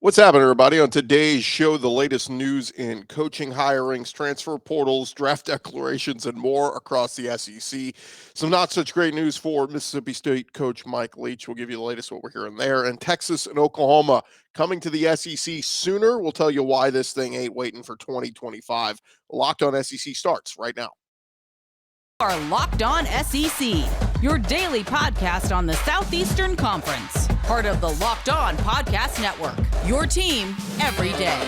What's happening, everybody? On today's show, the latest news in coaching hirings, transfer portals, draft declarations, and more across the SEC. Some not such great news for Mississippi State coach Mike Leach. We'll give you the latest what we're hearing there. And Texas and Oklahoma coming to the SEC sooner. We'll tell you why this thing ain't waiting for 2025. Locked on SEC starts right now. Are Locked On SEC, your daily podcast on the Southeastern Conference. Part of the Locked On Podcast Network, your team every day.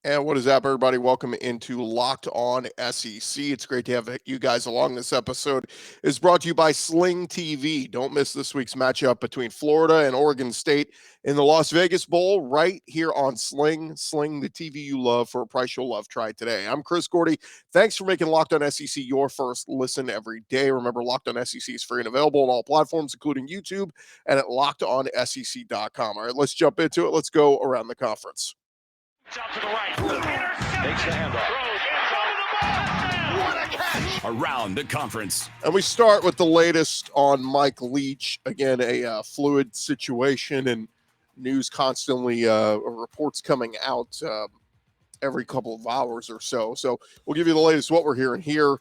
And what is up, everybody? Welcome into Locked On SEC. It's great to have you guys along. This episode is brought to you by Sling TV. Don't miss this week's matchup between Florida and Oregon State in the Las Vegas Bowl right here on Sling. Sling, the TV you love for a price you'll love. Try it today. I'm Chris Gordy. Thanks for making Locked On SEC your first listen every day. Remember, Locked On SEC is free and available on all platforms, including YouTube and at lockedonsec.com. All right, let's jump into it. Let's go around the conference. Out to the right. Takes the handoff. What a catch! Around the conference. And we start with the latest on Mike Leach. Again, a fluid situation and news constantly, reports coming out every couple of hours or so. So we'll give you the latest what we're hearing here.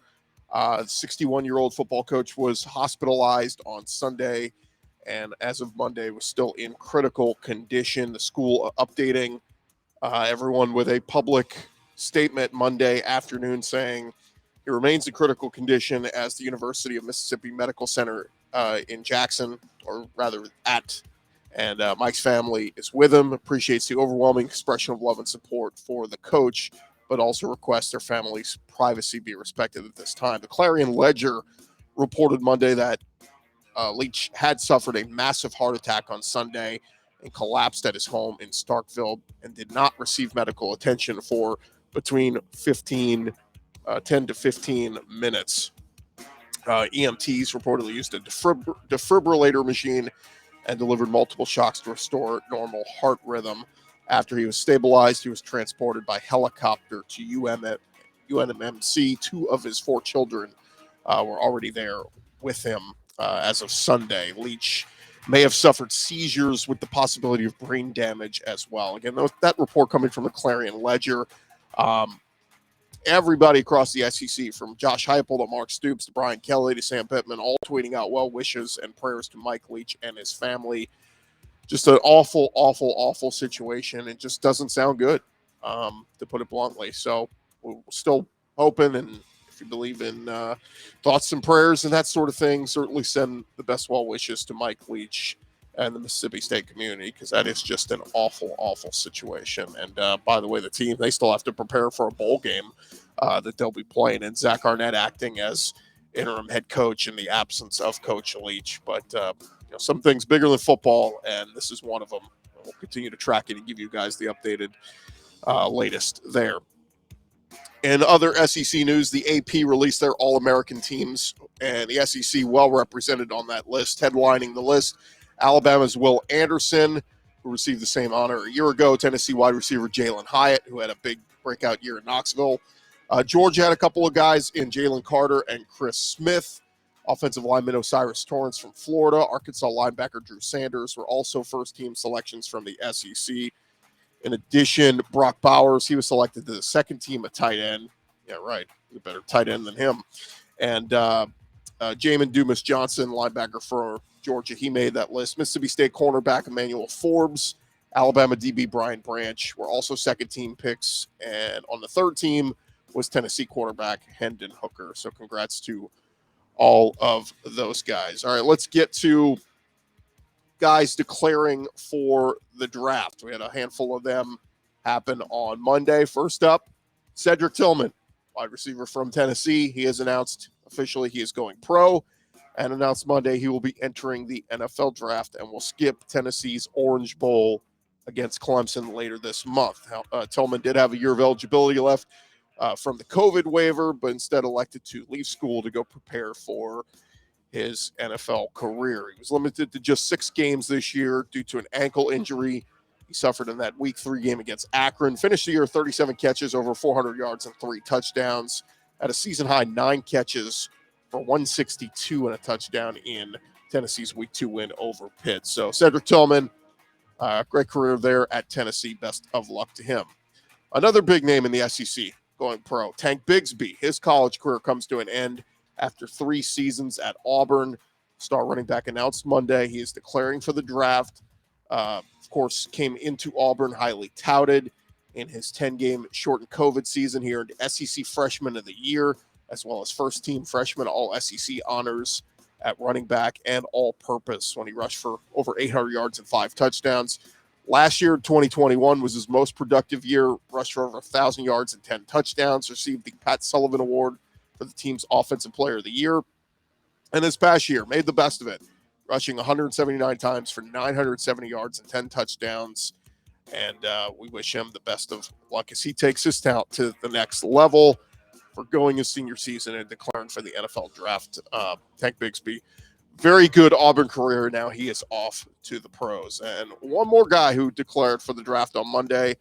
61-year-old football coach was hospitalized on Sunday and as of Monday was still in critical condition. The school updating everyone with a public statement Monday afternoon saying he remains in critical condition as the University of Mississippi Medical Center in Jackson, or rather and Mike's family is with him, appreciates the overwhelming expression of love and support for the coach, but also requests their family's privacy be respected at this time. The Clarion Ledger reported Monday that Leach had suffered a massive heart attack on Sunday and collapsed at his home in Starkville and did not receive medical attention for between 10 to 15 minutes. EMTs reportedly used a defibrillator machine and delivered multiple shocks to restore normal heart rhythm. After he was stabilized, he was transported by helicopter to UNMC. Two of his four children were already there with him as of Sunday. Leach may have suffered seizures with the possibility of brain damage as well. Again, that report coming from the Clarion Ledger. Everybody across the SEC, from Josh Heupel to Mark Stoops to Brian Kelly to Sam Pittman, all tweeting out well wishes and prayers to Mike Leach and his family. Just an awful, awful, awful situation. It just doesn't sound good, to put it bluntly. So we're still hoping, and if you believe in thoughts and prayers and that sort of thing, certainly send the best well wishes to Mike Leach and the Mississippi State community, because that is just an awful, awful situation. And by the way, the team, they still have to prepare for a bowl game that they'll be playing, and Zach Arnett acting as interim head coach in the absence of Coach Leach. But some things bigger than football, and this is one of them. We'll continue to track it and give you guys the updated latest there. In other SEC news, the AP released their All-American teams, and the SEC well represented on that list. Headlining the list, Alabama's Will Anderson, who received the same honor a year ago. Tennessee wide receiver Jalen Hyatt, who had a big breakout year in Knoxville. Georgia had a couple of guys in Jalen Carter and Chris Smith. Offensive lineman Osiris Torrance from Florida. Arkansas linebacker Drew Sanders were also first-team selections from the SEC. In addition, Brock Bowers, he was selected to the second team at tight end. Yeah, right. He's a better tight end than him. And Jamin Dumas Johnson, linebacker for Georgia, he made that list. Mississippi State cornerback Emmanuel Forbes, Alabama DB Brian Branch were also second-team picks. And on the third team was Tennessee quarterback Hendon Hooker. So congrats to all of those guys. All right, let's get to guys declaring for the draft. We had a handful of them happen on Monday. First up, Cedric Tillman, wide receiver from Tennessee. He has announced officially he is going pro, and announced Monday he will be entering the NFL draft and will skip Tennessee's Orange Bowl against Clemson later this month. Tillman did have a year of eligibility left from the COVID waiver, but instead elected to leave school to go prepare for his NFL career. He was limited to just 6 games this year due to an ankle injury He suffered in that Week 3 game against Akron. Finished the year 37 catches, over 400 yards, and 3 touchdowns. Had a season-high 9 catches for 162 and a touchdown in Tennessee's Week 2 win over Pitt. So Cedric Tillman, great career there at Tennessee. Best of luck to him. Another big name in the SEC going pro, Tank Bigsby. His college career comes to an end after 3 seasons at Auburn. Star running back announced Monday he is declaring for the draft. Of course, came into Auburn highly touted in his 10-game shortened COVID season. He earned SEC Freshman of the Year, as well as first-team freshman all-SEC honors at running back and all-purpose when he rushed for over 800 yards and 5 touchdowns. Last year, 2021, was his most productive year, rushed for over 1,000 yards and 10 touchdowns, received the Pat Sullivan Award for the team's Offensive Player of the Year. And this past year, made the best of it, rushing 179 times for 970 yards and 10 touchdowns. And we wish him the best of luck as he takes his talent to the next level for going his senior season and declaring for the NFL draft. Tank Bigsby, very good Auburn career. Now he is off to the pros. And one more guy who declared for the draft on Monday,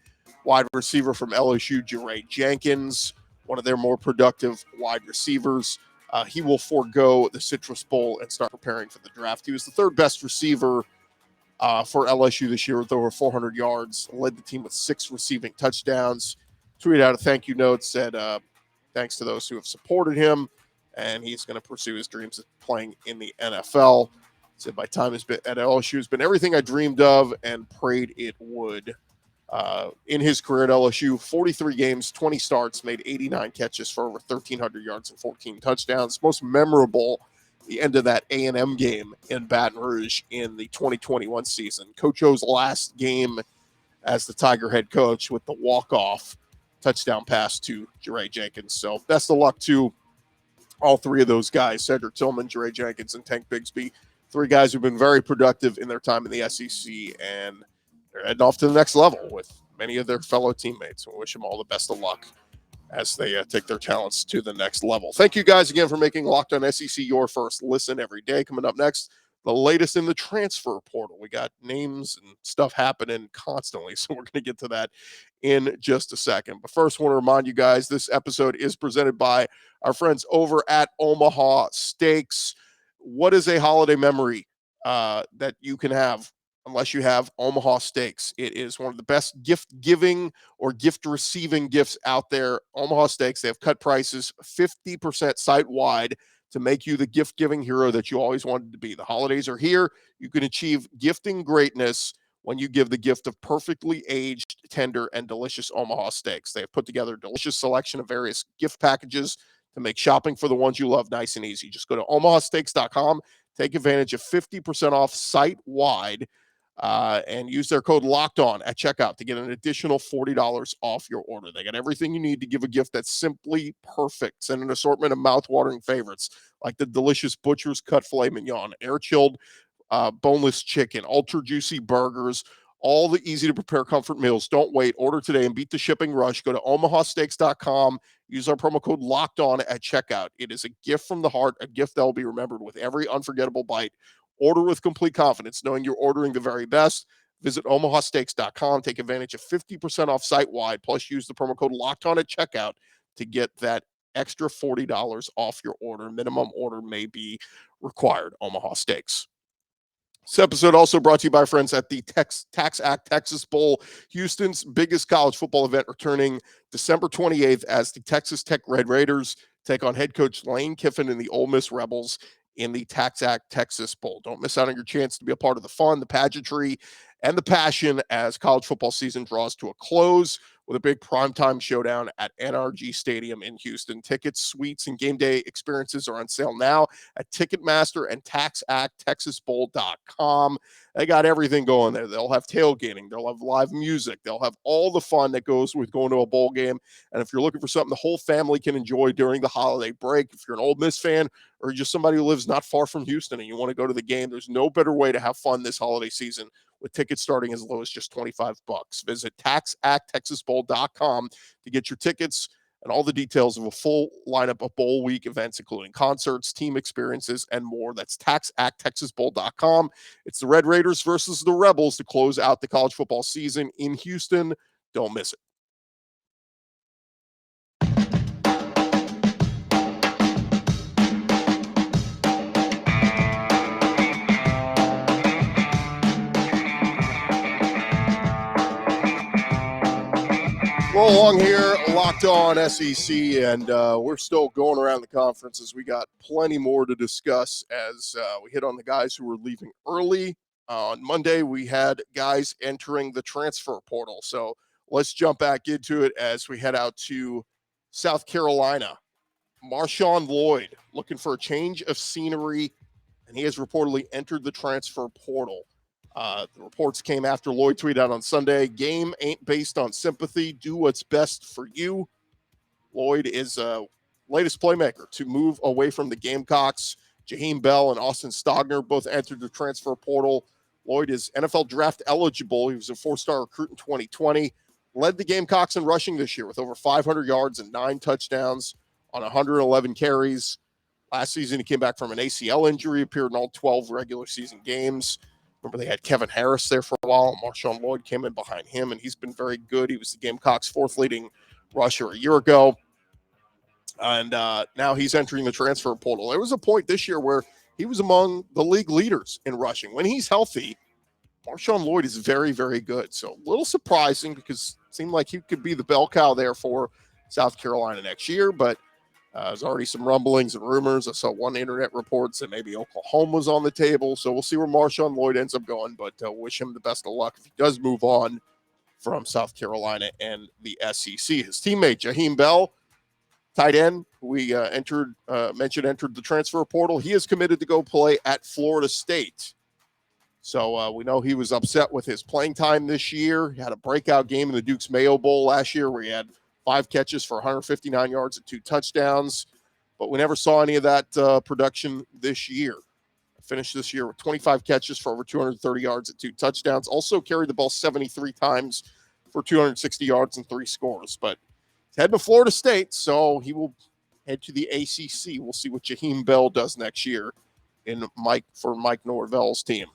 wide receiver from LSU, Jaray Jenkins, one of their more productive wide receivers. He will forego the Citrus Bowl and start preparing for the draft. He was the 3rd best receiver for LSU this year with over 400 yards, led the team with 6 receiving touchdowns. Tweeted out a thank you note, said thanks to those who have supported him, and he's going to pursue his dreams of playing in the NFL. Said my time at LSU has been everything I dreamed of and prayed it would. In his career at LSU, 43 games, 20 starts, made 89 catches for over 1,300 yards and 14 touchdowns. Most memorable, the end of that A&M game in Baton Rouge in the 2021 season. Coach O's last game as the Tiger head coach with the walk-off touchdown pass to Jaray Jenkins. So best of luck to all 3 of those guys, Cedric Tillman, Jaray Jenkins, and Tank Bigsby. 3 guys who've been very productive in their time in the SEC, and they're heading off to the next level with many of their fellow teammates. We wish them all the best of luck as they take their talents to the next level. Thank you guys again for making Locked On SEC your first listen every day. Coming up next, the latest in the transfer portal. We got names and stuff happening constantly, so we're going to get to that in just a second. But first, I want to remind you guys, this episode is presented by our friends over at Omaha Steaks. What is a holiday memory that you can have unless you have Omaha Steaks? It is one of the best gift-giving or gift-receiving gifts out there. Omaha Steaks, they have cut prices 50% site-wide to make you the gift-giving hero that you always wanted to be. The holidays are here. You can achieve gifting greatness when you give the gift of perfectly aged, tender, and delicious Omaha Steaks. They have put together a delicious selection of various gift packages to make shopping for the ones you love nice and easy. Just go to omahasteaks.com, take advantage of 50% off site-wide, and use their code LOCKEDON at checkout to get an additional $40 off your order. They got everything you need to give a gift that's simply perfect. Send an assortment of mouth-watering favorites like the delicious Butcher's Cut Filet Mignon, air-chilled boneless chicken, ultra-juicy burgers, all the easy-to-prepare comfort meals. Don't wait. Order today and beat the shipping rush. Go to omahasteaks.com. Use our promo code LOCKEDON at checkout. It is a gift from the heart, a gift that will be remembered with every unforgettable bite. Order with complete confidence, knowing you're ordering the very best. Visit omahasteaks.com. Take advantage of 50% off site-wide, plus use the promo code LOCKEDON at checkout to get that extra $40 off your order. Minimum order may be required. Omaha Steaks. This episode also brought to you by friends at the Tax Act Texas Bowl, Houston's biggest college football event, returning December 28th as the Texas Tech Red Raiders take on head coach Lane Kiffin and the Ole Miss Rebels in the Tax Act Texas Bowl. Don't miss out on your chance to be a part of the fun, the pageantry, and the passion as college football season draws to a close with a big primetime showdown at NRG Stadium in Houston. Tickets, suites, and game day experiences are on sale now at Ticketmaster and TaxActTexasBowl.com. They got everything going there. They'll have tailgating. They'll have live music. They'll have all the fun that goes with going to a bowl game. And if you're looking for something the whole family can enjoy during the holiday break, if you're an Ole Miss fan or just somebody who lives not far from Houston and you want to go to the game, there's no better way to have fun this holiday season with tickets starting as low as just $25. Visit TaxActTexasBowl.com to get your tickets. and all the details of a full lineup of bowl week events, including concerts, team experiences, and more. That's taxacttexasbowl.com. It's the Red Raiders versus the Rebels to close out the college football season in Houston. Don't miss it. Roll along here, Locked On SEC, and we're still going around the conferences. We got plenty more to discuss as we hit on the guys who were leaving early. On Monday, we had guys entering the transfer portal. So let's jump back into it as we head out to South Carolina. Marshawn Lloyd looking for a change of scenery, and he has reportedly entered the transfer portal. The reports came after Lloyd tweeted out on Sunday, "Game ain't based on sympathy. Do what's best for you." Lloyd is latest playmaker to move away from the Gamecocks. Jaheim Bell and Austin Stogner both entered the transfer portal. Lloyd is NFL draft eligible. He was a 4-star recruit in 2020. Led the Gamecocks in rushing this year with over 500 yards and 9 touchdowns on 111 carries. Last season, he came back from an ACL injury, appeared in all 12 regular season games. Remember, they had Kevin Harris there for a while. Marshawn Lloyd came in behind him, and he's been very good. He was the Gamecocks' 4th leading rusher a year ago. And now he's entering the transfer portal. There was a point this year where he was among the league leaders in rushing. When he's healthy, Marshawn Lloyd is very, very good. So a little surprising because it seemed like he could be the bell cow there for South Carolina next year, but there's already some rumblings and rumors. I saw one internet reports that maybe Oklahoma was on the table. So we'll see where Marshawn Lloyd ends up going, but wish him the best of luck if he does move on from South Carolina and the SEC. His teammate, Jaheim Bell, tight end, we mentioned entered the transfer portal. He is committed to go play at Florida State. So we know he was upset with his playing time this year. He had a breakout game in the Duke's Mayo Bowl last year where he had 5 catches for 159 yards and 2 touchdowns, but we never saw any of that production this year. Finished this year with 25 catches for over 230 yards and 2 touchdowns. Also carried the ball 73 times for 260 yards and 3 scores. But he's heading to Florida State, so he will head to the ACC. We'll see what Jaheim Bell does next year for Mike Norvell's team.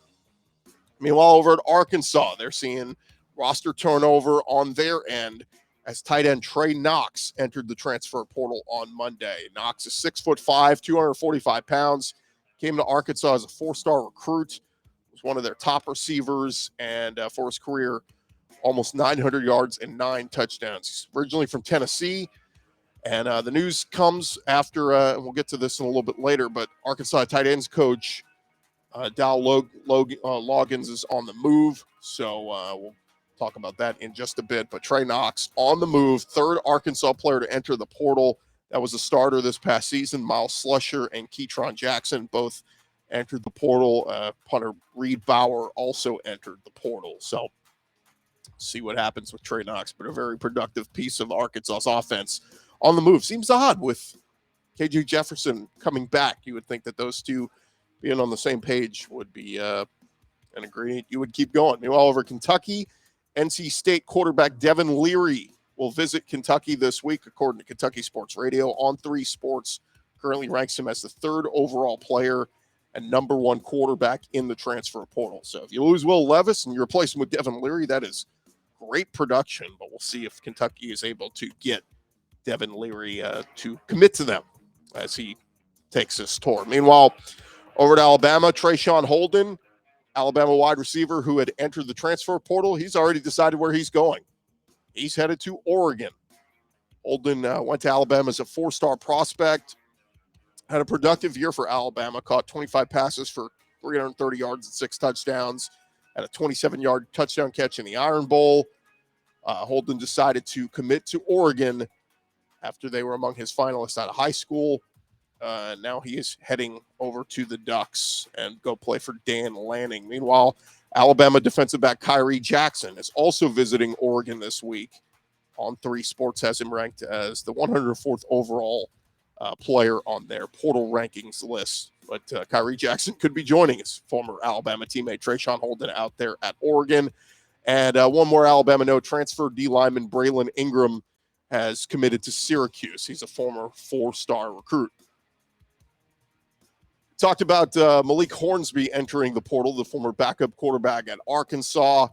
Meanwhile, over at Arkansas, they're seeing roster turnover on their end as tight end Trey Knox entered the transfer portal on Monday. Knox is 6'5", 245 pounds, came to Arkansas as a 4-star recruit, was one of their top receivers, and for his career, almost 900 yards and 9 touchdowns. He's originally from Tennessee, and the news comes after, and we'll get to this in a little bit later, but Arkansas tight ends coach Dow Loggins is on the move, so we'll talk about that in just a bit. But Trey Knox on the move, 3rd Arkansas player to enter the portal. That was a starter this past season. Miles Slusher and Keytron Jackson both entered the portal. Punter Reed Bauer also entered the portal. So see what happens with Trey Knox, but a very productive piece of Arkansas's offense on the move. Seems odd with KJ Jefferson coming back. You would think that those two being on the same page would be an ingredient you would keep going. Meanwhile, over Kentucky, NC State quarterback Devin Leary will visit Kentucky this week, according to Kentucky Sports Radio. On3 Sports currently ranks him as the 3rd overall player and number 1 quarterback in the transfer portal. So if you lose Will Levis and you replace him with Devin Leary, that is great production, but we'll see if Kentucky is able to get Devin Leary to commit to them as he takes this tour. Meanwhile, over to Alabama, Traeshon Holden, Alabama wide receiver who had entered the transfer portal, he's already decided where he's going. He's headed to Oregon. Holden went to Alabama as a 4-star prospect, had a productive year for Alabama, caught 25 passes for 330 yards and 6 touchdowns, had a 27-yard touchdown catch in the Iron Bowl. Holden decided to commit to Oregon after they were among his finalists out of high school. Now he is heading over to the Ducks and go play for Dan Lanning. Meanwhile, Alabama defensive back Kyrie Jackson is also visiting Oregon this week. On3 Sports has him ranked as the 104th overall player on their portal rankings list. But Kyrie Jackson could be joining his former Alabama teammate Traeshon Holden out there at Oregon. And one more Alabama note, transfer D lineman Braylon Ingram has committed to Syracuse. He's a former 4-star recruit. Talked about Malik Hornsby entering the portal, the former backup quarterback at Arkansas.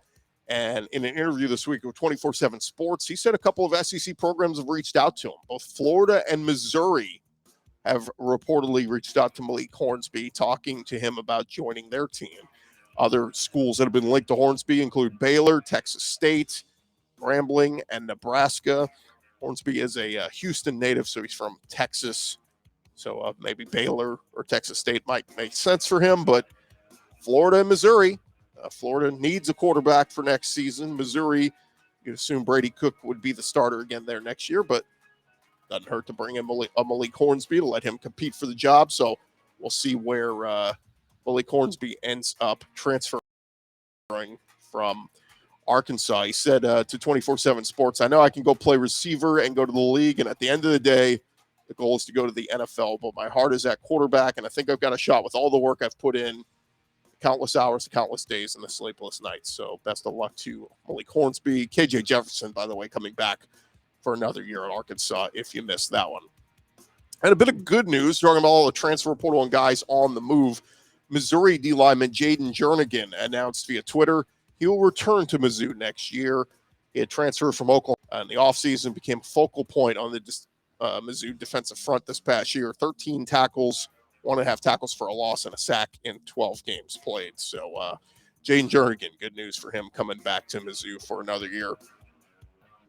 And in an interview this week with 24/7 Sports, he said a couple of SEC programs have reached out to him. Both Florida and Missouri have reportedly reached out to Malik Hornsby, talking to him about joining their team. Other schools that have been linked to Hornsby include Baylor, Texas State, Grambling, and Nebraska. Hornsby is a Houston native, so he's from Texas. So maybe Baylor or Texas State might make sense for him, but Florida and Missouri. Florida needs a quarterback for next season. Missouri, you'd assume Brady Cook would be the starter again there next year, but doesn't hurt to bring in Malik Hornsby to let him compete for the job. So we'll see where Malik Hornsby ends up transferring from Arkansas. He said to 24/7 Sports, I know I can go play receiver and go to the league, and at the end of the day, the goal is to go to the NFL, but my heart is at quarterback, and I think I've got a shot with all the work I've put in, countless hours, countless days, and the sleepless nights. So best of luck to Malik Hornsby. KJ Jefferson, by the way, coming back for another year at Arkansas, if you missed that one. And a bit of good news, talking about all the transfer portal and guys on the move. Missouri D lineman Jaden Jernigan announced via Twitter he will return to Mizzou next year. He had transferred from Oklahoma in the offseason, became a focal point on the Mizzou defensive front this past year. 13 tackles, 1.5 tackles for a loss, and a sack in 12 games played. So Jaden Jernigan, good news for him coming back to Mizzou for another year.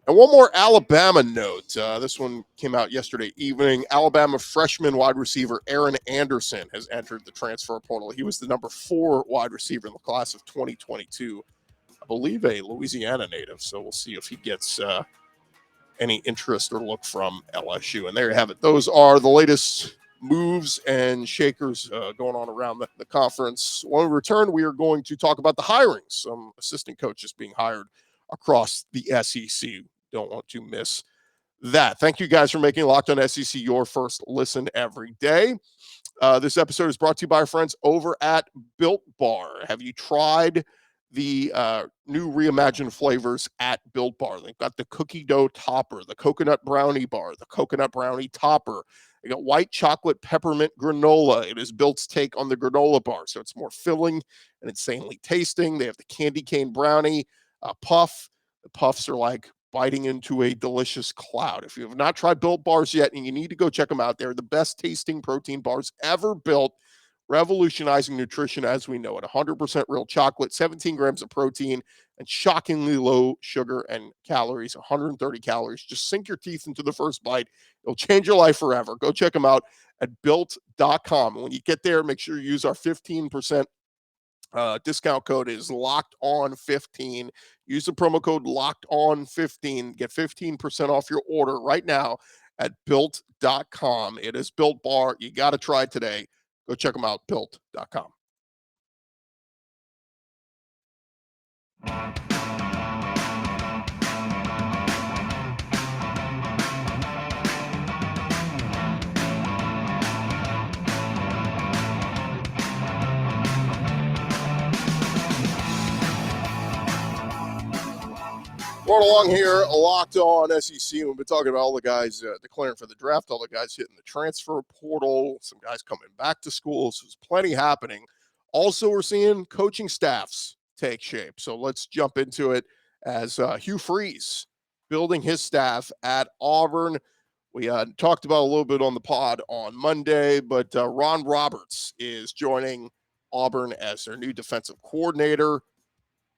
And one more Alabama note. This one came out yesterday evening. Alabama freshman wide receiver Aaron Anderson has entered the transfer portal. He was the number 4 wide receiver in the class of 2022. I believe a Louisiana native. So we'll see if he gets any interest or look from LSU. And there you have it. Those are the latest moves and shakers going on around the conference. When we return, we are going to talk about the hirings. Some assistant coaches being hired across the SEC. Don't want to miss that. Thank you guys for making Locked On SEC your first listen every day. This episode is brought to you by our friends over at Built Bar. Have you tried the new reimagined flavors at Built Bar? They've got the cookie dough topper, the coconut brownie bar, the coconut brownie topper. They got white chocolate peppermint granola. It is Built's take on the granola bar, so it's more filling and insanely tasting. They have the candy cane brownie puff. The puffs are like biting into a delicious cloud. If you have not tried Built Bars yet, and you need to go check them out, they're the best tasting protein bars ever built, revolutionizing nutrition as we know it. 100% real chocolate, 17 grams of protein, and shockingly low sugar and calories, 130 calories. Just sink your teeth into the first bite. It'll change your life forever. Go check them out at built.com. And when you get there, make sure you use our 15% discount code is locked on 15. Use the promo code locked on 15. Get 15% off your order right now at built.com. It is Built Bar. You got to try it today. Go check them out, built.com. Going along here, Locked On SEC. We've been talking about all the guys declaring for the draft, all the guys hitting the transfer portal, some guys coming back to school. So there's plenty happening. Also, we're seeing coaching staffs take shape. So let's jump into it as Hugh Freeze building his staff at Auburn. We talked about a little bit on the pod on Monday, but Ron Roberts is joining Auburn as their new defensive coordinator.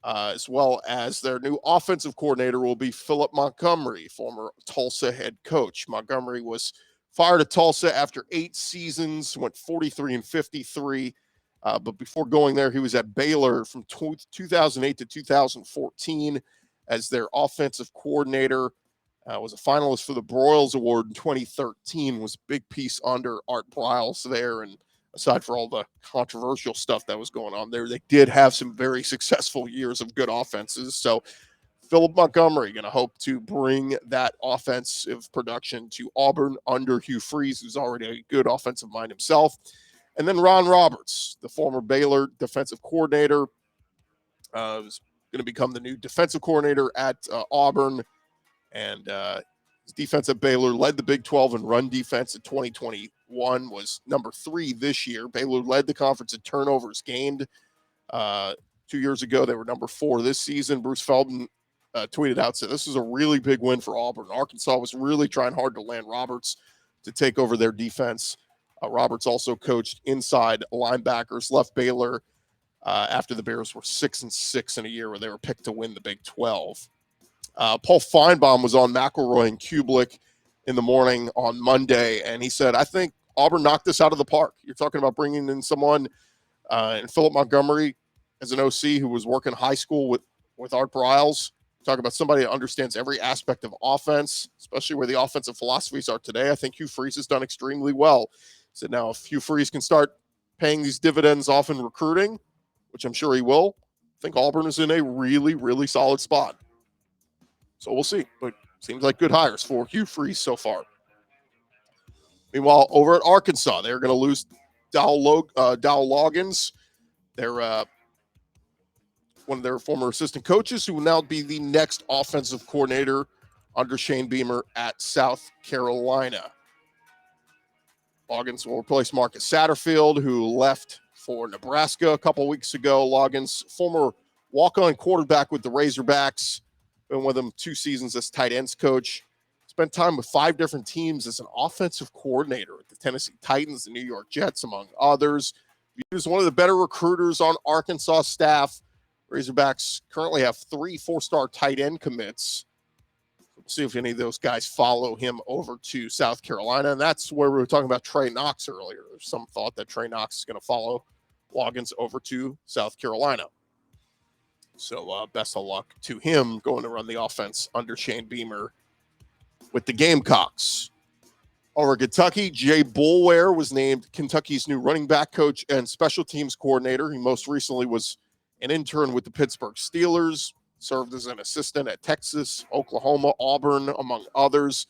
As well as their new offensive coordinator will be Philip Montgomery, former Tulsa head coach. Montgomery was fired at Tulsa after 8 seasons, went 43-53. But before going there, he was at Baylor from 2008 to 2014 as their offensive coordinator. Was a finalist for the Broyles Award in 2013, was a big piece under Art Briles there. And aside for all the controversial stuff that was going on there, they did have some very successful years of good offenses. So Philip Montgomery going to hope to bring that offensive production to Auburn under Hugh Freeze, who's already a good offensive mind himself. And then Ron Roberts, the former Baylor defensive coordinator, is going to become the new defensive coordinator at Auburn. And His defense at Baylor led the Big 12 in run defense in 2021, was number 3 this year. Baylor led the conference in turnovers gained. 2 years ago, they were number 4 this season. Bruce Feldman tweeted out, said, this is a really big win for Auburn. Arkansas was really trying hard to land Roberts to take over their defense. Roberts also coached inside linebackers, left Baylor after the Bears were 6-6 in a year where they were picked to win the Big 12. Paul Feinbaum was on McElroy and Kublik in the morning on Monday, and he said, I think Auburn knocked this out of the park. You're talking about bringing in someone in Philip Montgomery as an OC who was working high school with Art Briles. Talk about somebody that understands every aspect of offense, especially where the offensive philosophies are today. I think Hugh Freeze has done extremely well. So now if Hugh Freeze can start paying these dividends off in recruiting, which I'm sure he will, I think Auburn is in a really, really solid spot. So we'll see. But seems like good hires for Hugh Freeze so far. Meanwhile, over at Arkansas, they're going to lose Dow Loggins. They're one of their former assistant coaches, who will now be the next offensive coordinator under Shane Beamer at South Carolina. Loggins will replace Marcus Satterfield, who left for Nebraska a couple weeks ago. Loggins, former walk-on quarterback with the Razorbacks, been with them 2 seasons as tight ends coach. Spent time with 5 different teams as an offensive coordinator at the Tennessee Titans, the New York Jets, among others. He was one of the better recruiters on Arkansas staff. Razorbacks currently have 3 4-star tight end commits. We'll see if any of those guys follow him over to South Carolina. And that's where we were talking about Trey Knox earlier. There's some thought that Trey Knox is going to follow Loggins over to South Carolina. So best of luck to him going to run the offense under Shane Beamer with the Gamecocks. Over Kentucky, Jay Boulware was named Kentucky's new running back coach and special teams coordinator. He most recently was an intern with the Pittsburgh Steelers, served as an assistant at Texas, Oklahoma, Auburn, among others.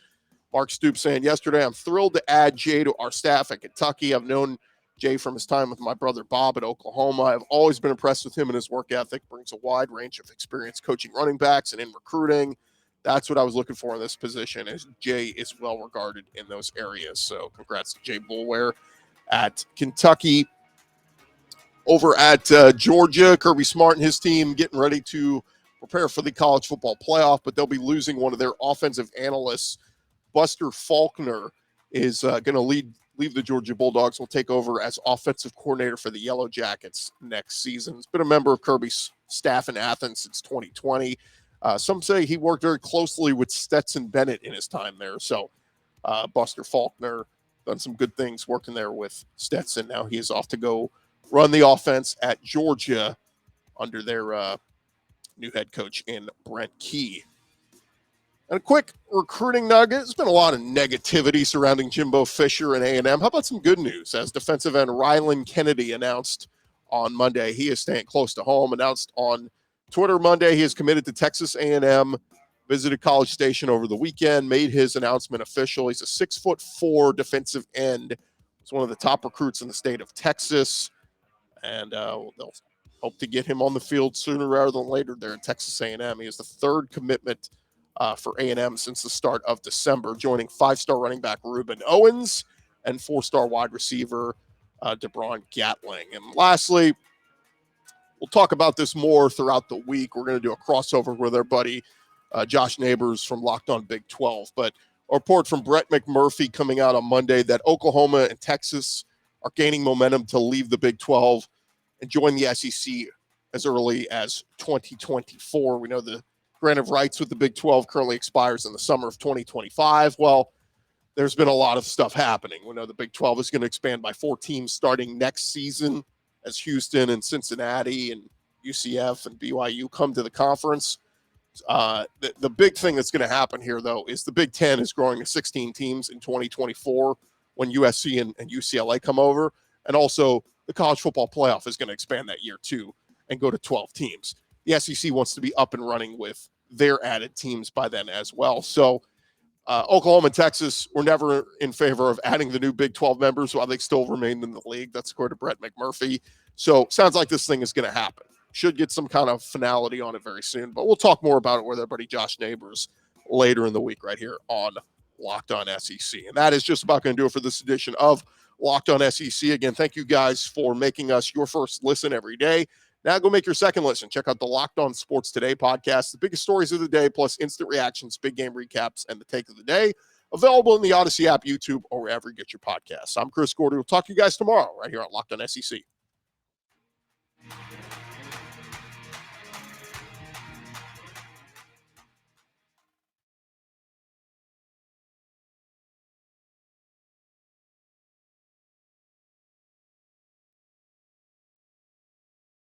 Mark Stoops saying yesterday, I'm thrilled to add Jay to our staff at Kentucky. I've known Jay from his time with my brother Bob at Oklahoma. I've always been impressed with him and his work ethic. Brings a wide range of experience coaching running backs and in recruiting. That's what I was looking for in this position, as Jay is well regarded in those areas. So congrats to Jay Boulware at Kentucky. Over at Georgia, Kirby Smart and his team getting ready to prepare for the college football playoff, but they'll be losing one of their offensive analysts. Buster Faulkner is going to leave the Georgia Bulldogs, will take over as offensive coordinator for the Yellow Jackets next season. He's been a member of Kirby's staff in Athens since 2020. Some say he worked very closely with Stetson Bennett in his time there. So Buster Faulkner done some good things working there with Stetson. Now he is off to go run the offense at Georgia under their new head coach in Brent Key. And a quick recruiting nugget. There's been a lot of negativity surrounding Jimbo Fisher and A&M. How about some good news? As defensive end Rylan Kennedy announced on Monday, he is staying close to home. Announced on Twitter Monday, he is committed to Texas A&M, visited College Station over the weekend, made his announcement official. He's a 6'4" defensive end. He's one of the top recruits in the state of Texas. And they'll hope to get him on the field sooner rather than later there at Texas A&M. He is the 3rd commitment for A&M since the start of December, joining 5-star running back Reuben Owens and 4-star wide receiver DeBron Gatling. And lastly, we'll talk about this more throughout the week. We're going to do a crossover with our buddy Josh Neighbors from Locked On Big 12. But a report from Brett McMurphy coming out on Monday that Oklahoma and Texas are gaining momentum to leave the Big 12 and join the SEC as early as 2024. We know the grant of rights with the Big 12 currently expires in the summer of 2025. Well, there's been a lot of stuff happening. We know the Big 12 is going to expand by 4 teams starting next season as Houston and Cincinnati and UCF and BYU come to the conference. The big thing that's going to happen here, though, is the Big 10 is growing to 16 teams in 2024 when USC and UCLA come over. And also the college football playoff is going to expand that year, too, and go to 12 teams. The SEC wants to be up and running with their added teams by then as well. So Oklahoma and Texas were never in favor of adding the new Big 12 members while they still remained in the league. That's according to Brett McMurphy. So sounds like this thing is going to happen. Should get some kind of finality on it very soon, but we'll talk more about it with our buddy Josh Neighbors later in the week right here on Locked On SEC. And that is just about going to do it for this edition of Locked On SEC. Again, thank you guys for making us your first listen every day. Now go make your second listen. Check out the Locked On Sports Today podcast, the biggest stories of the day, plus instant reactions, big game recaps, and the take of the day. Available in the Odyssey app, YouTube, or wherever you get your podcasts. I'm Chris Gordy. We'll talk to you guys tomorrow right here on Locked On SEC.